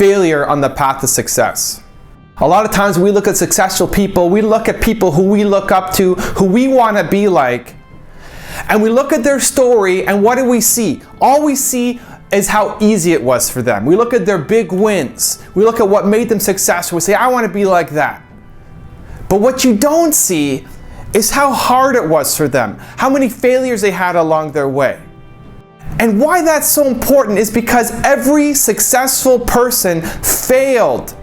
failure on the path to success. A lot of times we look at successful people, we look at people who we look up to, who we want to be like, and we look at their story, and what do we see? All we see is how easy it was for them. We look at their big wins. We look at what made them successful. We say, I want to be like that. But what you don't see is how hard it was for them, how many failures they had along their way. And why that's so important is because every successful person failed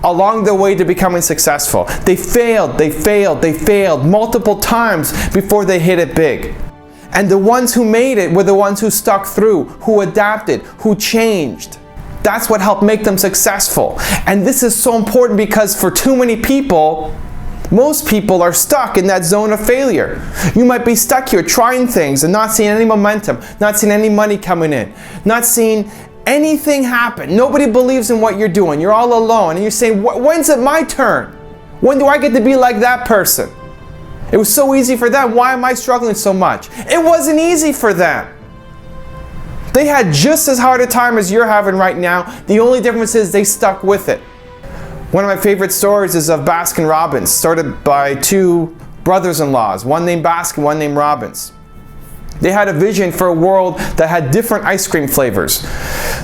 along their way to becoming successful. They failed multiple times before they hit it big. And the ones who made it were the ones who stuck through, who adapted, who changed. That's what helped make them successful. And this is so important because for too many people, most people are stuck in that zone of failure. You might be stuck here trying things and not seeing any momentum, not seeing any money coming in, not seeing anything happen. Nobody believes in what you're doing. You're all alone and you're saying, when's it my turn? When do I get to be like that person? It was so easy for them. Why am I struggling so much? It wasn't easy for them. They had just as hard a time as you're having right now. The only difference is they stuck with it. One of my favorite stories is of Baskin Robbins, started by two brothers-in-laws, one named Baskin, one named Robbins. They had a vision for a world that had different ice cream flavors.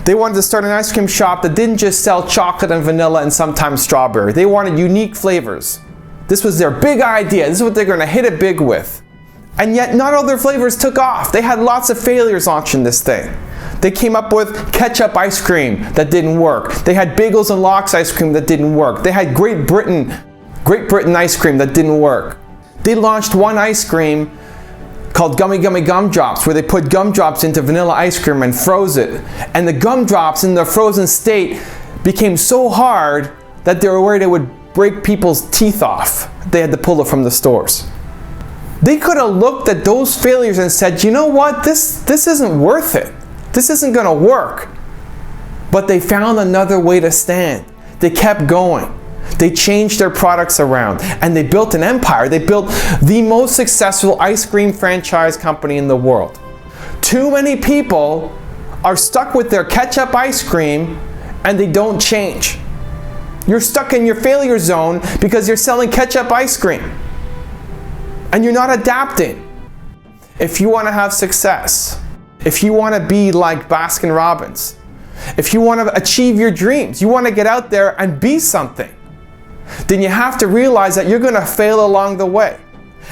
They wanted to start an ice cream shop that didn't just sell chocolate and vanilla and sometimes strawberry. They wanted unique flavors. This was their big idea. This is what they're going to hit it big with. And yet not all their flavors took off. They had lots of failures launching this thing. They came up with ketchup ice cream that didn't work. They had bagels and lox ice cream that didn't work. They had Great Britain ice cream that didn't work. They launched one ice cream called Gummy Gumdrops, where they put gumdrops into vanilla ice cream and froze it. And the gumdrops in their frozen state became so hard that they were worried it would break people's teeth off. They had to pull it from the stores. They could have looked at those failures and said, you know what, this isn't worth it. This isn't going to work. But they found another way to stand. They kept going. They changed their products around and they built an empire. They built the most successful ice cream franchise company in the world. Too many people are stuck with their ketchup ice cream and they don't change. You're stuck in your failure zone because you're selling ketchup ice cream and you're not adapting. If you want to have success, if you want to be like Baskin Robbins, if you want to achieve your dreams, you want to get out there and be something, then you have to realize that you're going to fail along the way.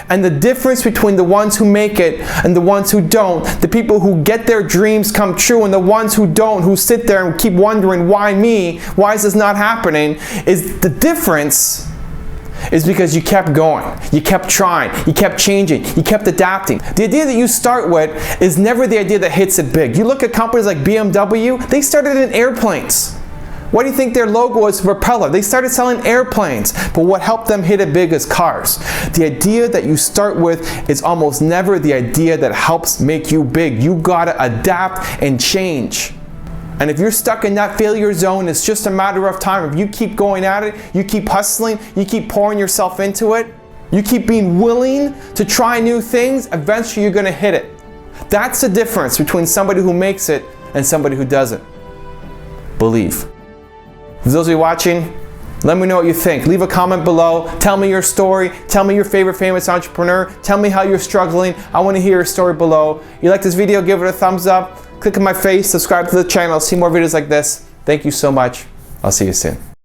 And the difference between the ones who make it and the ones who don't, the people who get their dreams come true and the ones who don't, who sit there and keep wondering, why me? Why is this not happening? Is the difference is because you kept going, you kept trying, you kept changing, you kept adapting. The idea that you start with is never the idea that hits it big. You look at companies like BMW, they started in airplanes. What do you think their logo was? Propeller. They started selling airplanes, but what helped them hit it big is cars. The idea that you start with is almost never the idea that helps make you big. You gotta adapt and change. And if you're stuck in that failure zone, it's just a matter of time. If you keep going at it, you keep hustling, you keep pouring yourself into it, you keep being willing to try new things, eventually you're gonna hit it. That's the difference between somebody who makes it and somebody who doesn't. Believe. For those of you watching, let me know what you think. Leave a comment below. Tell me your story. Tell me your favorite famous entrepreneur. Tell me how you're struggling. I want to hear your story below. If you like this video, give it a thumbs up. Click on my face. Subscribe to the channel. See more videos like this. Thank you so much. I'll see you soon.